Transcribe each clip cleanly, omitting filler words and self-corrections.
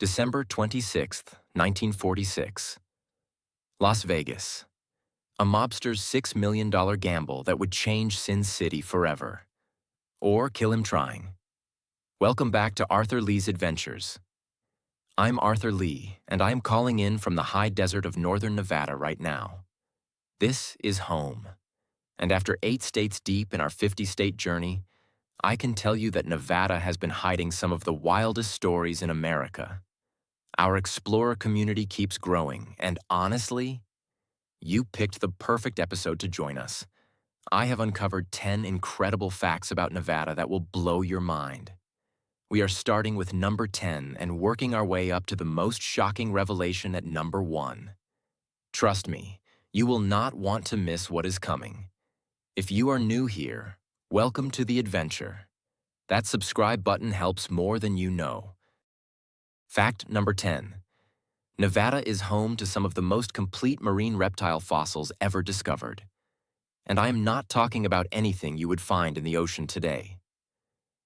December 26th, 1946. Las Vegas. A mobster's $6 million gamble that would change Sin City forever. Or kill him trying. Welcome back to Arthur Lee's Adventures. I'm Arthur Lee, and I am calling in from the high desert of northern Nevada right now. This is home. And after 8 states deep in our 50-state journey, I can tell you that Nevada has been hiding some of the wildest stories in America. Our explorer community keeps growing, and honestly, you picked the perfect episode to join us. I have uncovered 10 incredible facts about Nevada that will blow your mind. We are starting with number 10 and working our way up to the most shocking revelation at number 1. Trust me, you will not want to miss what is coming. If you are new here, welcome to the adventure. That subscribe button helps more than you know. Fact number 10. Nevada is home to some of the most complete marine reptile fossils ever discovered. And I am not talking about anything you would find in the ocean today.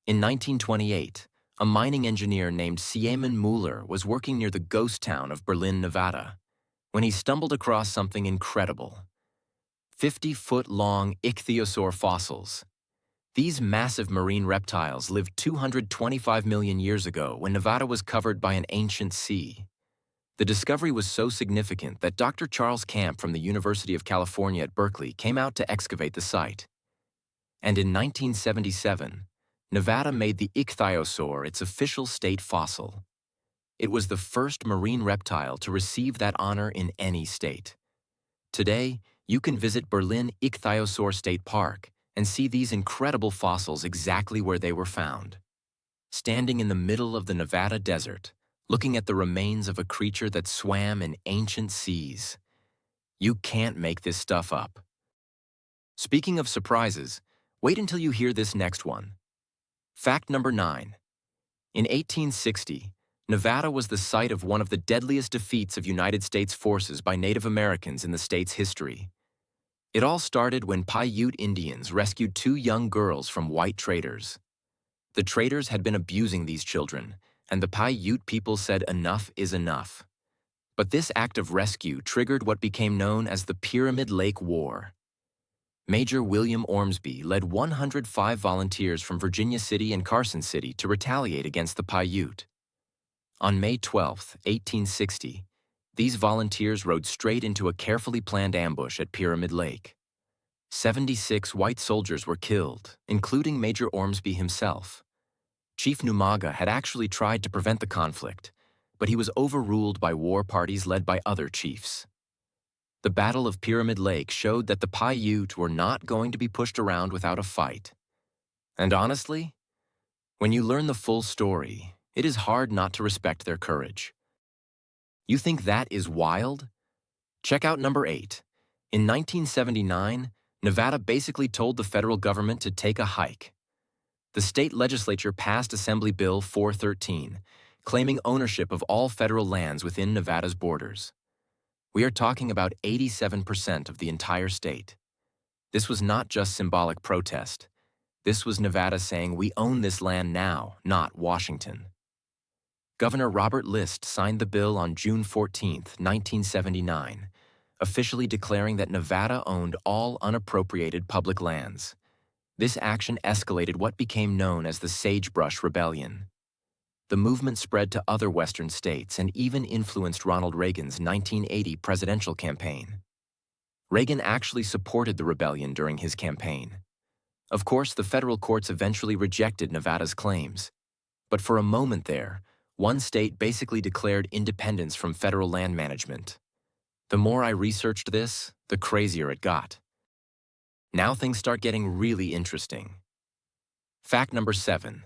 In 1928, a mining engineer named Siemen Müller was working near the ghost town of Berlin, Nevada, when he stumbled across something incredible. 50-foot-long ichthyosaur fossils. These massive marine reptiles lived 225 million years ago when Nevada was covered by an ancient sea. The discovery was so significant that Dr. Charles Camp from the University of California at Berkeley came out to excavate the site. And in 1977, Nevada made the ichthyosaur its official state fossil. It was the first marine reptile to receive that honor in any state. Today, you can visit Berlin Ichthyosaur State Park and see these incredible fossils exactly where they were found. Standing in the middle of the Nevada desert, looking at the remains of a creature that swam in ancient seas. You can't make this stuff up. Speaking of surprises, wait until you hear this next one. Fact number 9. In 1860, Nevada was the site of one of the deadliest defeats of United States forces by Native Americans in the state's history. It all started when Paiute Indians rescued 2 young girls from white traders. The traders had been abusing these children, and the Paiute people said enough is enough. But this act of rescue triggered what became known as the Pyramid Lake War. Major William Ormsby led 105 volunteers from Virginia City and Carson City to retaliate against the Paiute. On May 12, 1860, these volunteers rode straight into a carefully planned ambush at Pyramid Lake. 76 white soldiers were killed, including Major Ormsby himself. Chief Numaga had actually tried to prevent the conflict, but he was overruled by war parties led by other chiefs. The Battle of Pyramid Lake showed that the Paiute were not going to be pushed around without a fight. And honestly, when you learn the full story, it is hard not to respect their courage. You think that is wild? Check out number 8. In 1979, Nevada basically told the federal government to take a hike. The state legislature passed Assembly Bill 413, claiming ownership of all federal lands within Nevada's borders. We are talking about 87% of the entire state. This was not just symbolic protest. This was Nevada saying we own this land now, not Washington. Governor Robert List signed the bill on June 14, 1979, officially declaring that Nevada owned all unappropriated public lands. This action escalated what became known as the Sagebrush Rebellion. The movement spread to other western states and even influenced Ronald Reagan's 1980 presidential campaign. Reagan actually supported the rebellion during his campaign. Of course, the federal courts eventually rejected Nevada's claims. But for a moment there, one state basically declared independence from federal land management. The more I researched this, the crazier it got. Now things start getting really interesting. Fact number 7.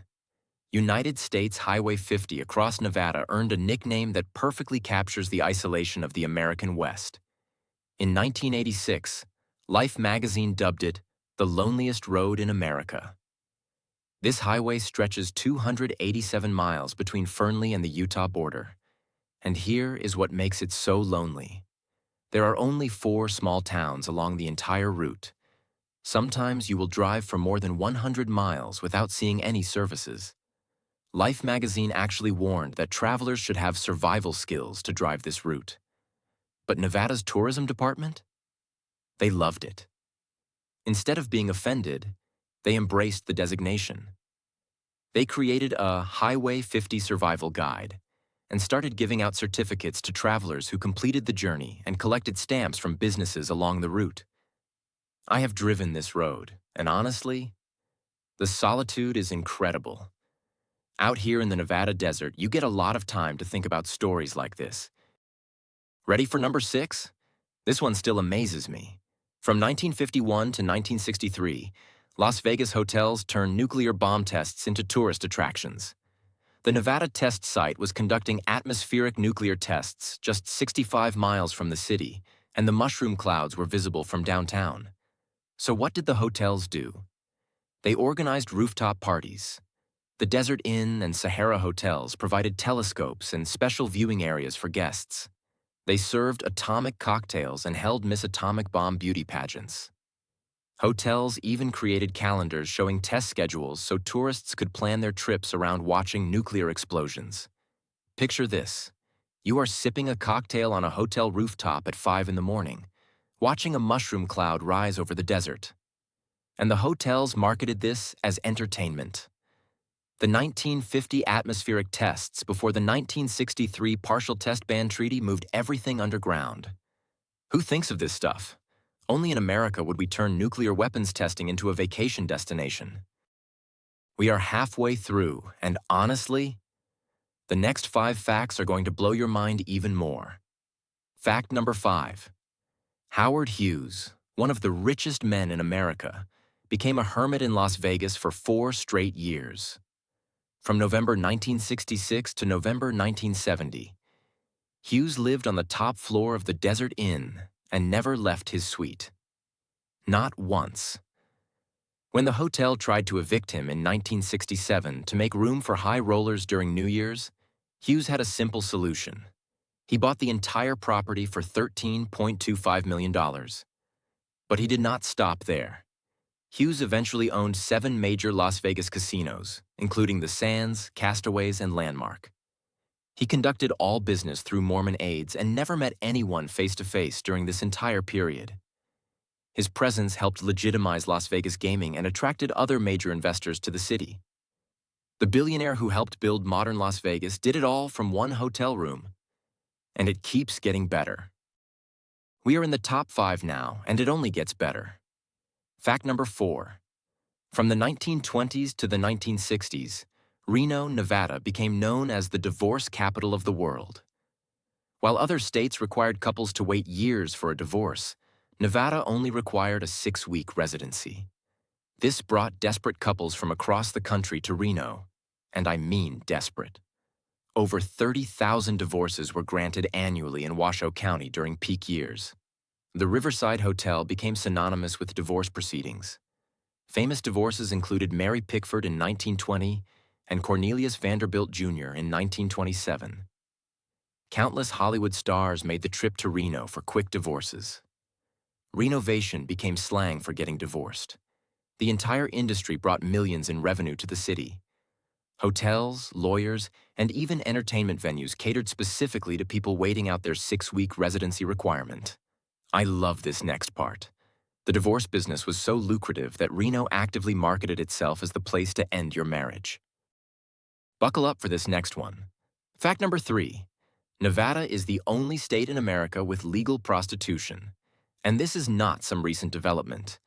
United States Highway 50 across Nevada earned a nickname that perfectly captures the isolation of the American West. In 1986, Life magazine dubbed it the loneliest road in America. This highway stretches 287 miles between Fernley and the Utah border. And here is what makes it so lonely. There are only 4 small towns along the entire route. Sometimes you will drive for more than 100 miles without seeing any services. Life magazine actually warned that travelers should have survival skills to drive this route. But Nevada's tourism department? They loved it. Instead of being offended, they embraced the designation. They created a Highway 50 survival guide and started giving out certificates to travelers who completed the journey and collected stamps from businesses along the route. I have driven this road, and honestly, the solitude is incredible. Out here in the Nevada desert, you get a lot of time to think about stories like this. Ready for number 6? This one still amazes me. From 1951 to 1963, Las Vegas hotels turned nuclear bomb tests into tourist attractions. The Nevada test site was conducting atmospheric nuclear tests just 65 miles from the city, and the mushroom clouds were visible from downtown. So what did the hotels do? They organized rooftop parties. The Desert Inn and Sahara hotels provided telescopes and special viewing areas for guests. They served atomic cocktails and held Miss Atomic Bomb beauty pageants. Hotels even created calendars showing test schedules so tourists could plan their trips around watching nuclear explosions. Picture this. You are sipping a cocktail on a hotel rooftop at 5 in the morning, watching a mushroom cloud rise over the desert. And the hotels marketed this as entertainment. The 1950 atmospheric tests before the 1963 Partial Test Ban Treaty moved everything underground. Who thinks of this stuff? Only in America would we turn nuclear weapons testing into a vacation destination. We are halfway through, and honestly, the next 5 facts are going to blow your mind even more. Fact number 5. Howard Hughes, one of the richest men in America, became a hermit in Las Vegas for 4 straight years. From November 1966 to November 1970, Hughes lived on the top floor of the Desert Inn and never left his suite. Not once. When the hotel tried to evict him in 1967 to make room for high rollers during New Year's, Hughes had a simple solution. He bought the entire property for $13.25 million. But he did not stop there. Hughes eventually owned 7 major Las Vegas casinos, including the Sands, Castaways, and Landmark. He conducted all business through Mormon aides and never met anyone face-to-face during this entire period. His presence helped legitimize Las Vegas gaming and attracted other major investors to the city. The billionaire who helped build modern Las Vegas did it all from one hotel room. And it keeps getting better. We are in the top 5 now, and it only gets better. Fact number 4. From the 1920s to the 1960s, Reno, Nevada became known as the divorce capital of the world. While other states required couples to wait years for a divorce, Nevada only required a 6-week residency. This brought desperate couples from across the country to Reno, and I mean desperate. Over 30,000 divorces were granted annually in Washoe County during peak years. The Riverside Hotel became synonymous with divorce proceedings. Famous divorces included Mary Pickford in 1920 and Cornelius Vanderbilt Jr. in 1927. Countless Hollywood stars made the trip to Reno for quick divorces. Renovation became slang for getting divorced. The entire industry brought millions in revenue to the city. Hotels, lawyers, and even entertainment venues catered specifically to people waiting out their 6-week residency requirement. I love this next part. The divorce business was so lucrative that Reno actively marketed itself as the place to end your marriage. Buckle up for this next one. Fact number 3. Nevada is the only state in America with legal prostitution. And this is not some recent development.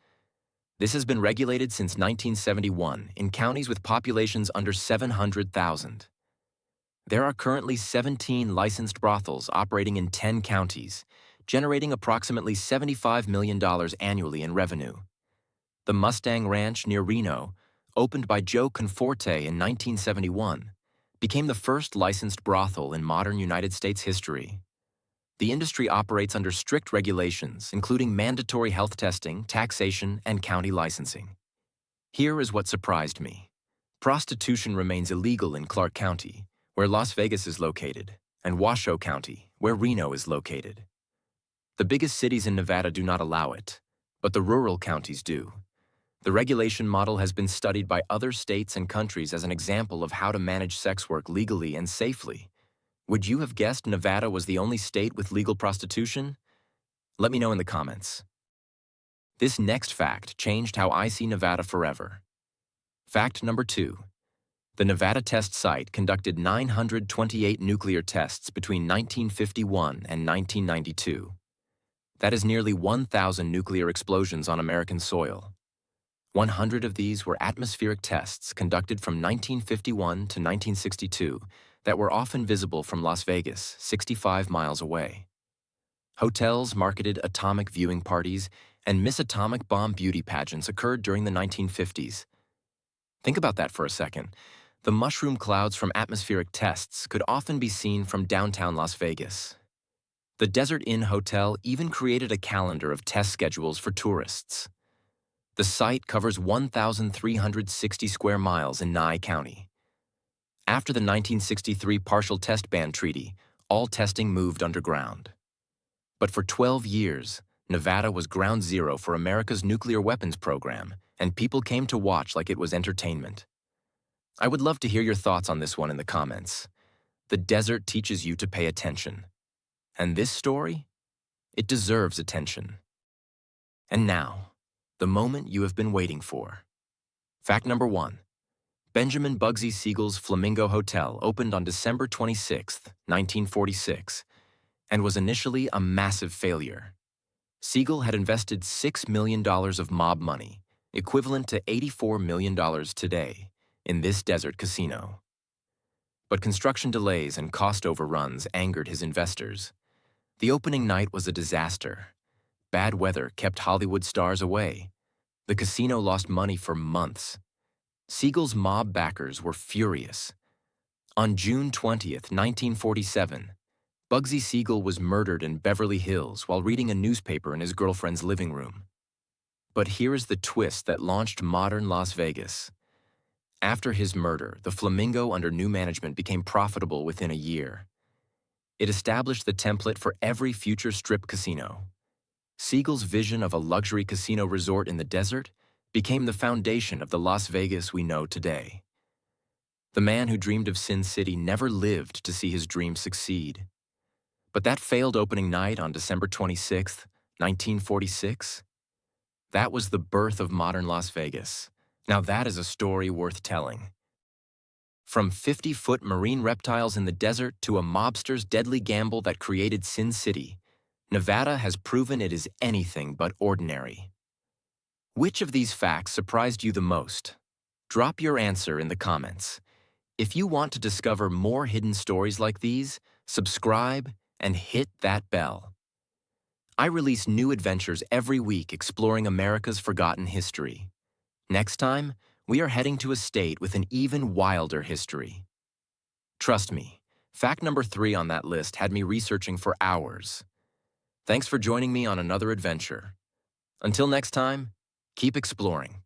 This has been regulated since 1971 in counties with populations under 700,000. There are currently 17 licensed brothels operating in 10 counties, generating approximately $75 million annually in revenue. The Mustang Ranch near Reno, opened by Joe Conforte in 1971, became the first licensed brothel in modern United States history. The industry operates under strict regulations, including mandatory health testing, taxation, and county licensing. Here is what surprised me. Prostitution remains illegal in Clark County, where Las Vegas is located, and Washoe County, where Reno is located. The biggest cities in Nevada do not allow it, but the rural counties do. The regulation model has been studied by other states and countries as an example of how to manage sex work legally and safely. Would you have guessed Nevada was the only state with legal prostitution? Let me know in the comments. This next fact changed how I see Nevada forever. Fact number 2. The Nevada test site conducted 928 nuclear tests between 1951 and 1992. That is nearly 1,000 nuclear explosions on American soil. 100 of these were atmospheric tests conducted from 1951 to 1962 that were often visible from Las Vegas, 65 miles away. Hotels marketed atomic viewing parties, and Miss Atomic Bomb beauty pageants occurred during the 1950s. Think about that for a second. The mushroom clouds from atmospheric tests could often be seen from downtown Las Vegas. The Desert Inn Hotel even created a calendar of test schedules for tourists. The site covers 1,360 square miles in Nye County. After the 1963 Partial Test Ban Treaty, all testing moved underground. But for 12 years, Nevada was ground zero for America's nuclear weapons program, and people came to watch like it was entertainment. I would love to hear your thoughts on this one in the comments. The desert teaches you to pay attention. And this story? It deserves attention. And now, the moment you have been waiting for. Fact number 1. Benjamin Bugsy Siegel's Flamingo Hotel opened on December 26, 1946, and was initially a massive failure. Siegel had invested $6 million of mob money, equivalent to $84 million today, in this desert casino. But construction delays and cost overruns angered his investors. The opening night was a disaster. Bad weather kept Hollywood stars away. The casino lost money for months. Siegel's mob backers were furious. On June 20th, 1947, Bugsy Siegel was murdered in Beverly Hills while reading a newspaper in his girlfriend's living room. But here is the twist that launched modern Las Vegas. After his murder, the Flamingo under new management became profitable within a year. It established the template for every future strip casino. Siegel's vision of a luxury casino resort in the desert became the foundation of the Las Vegas we know today. The man who dreamed of Sin City never lived to see his dream succeed. But that failed opening night on December 26, 1946, that was the birth of modern Las Vegas. Now that is a story worth telling. From 50-foot marine reptiles in the desert to a mobster's deadly gamble that created Sin City, Nevada has proven it is anything but ordinary. Which of these facts surprised you the most? Drop your answer in the comments. If you want to discover more hidden stories like these, subscribe and hit that bell. I release new adventures every week exploring America's forgotten history. Next time, we are heading to a state with an even wilder history. Trust me, fact number 3 on that list had me researching for hours. Thanks for joining me on another adventure. Until next time, keep exploring.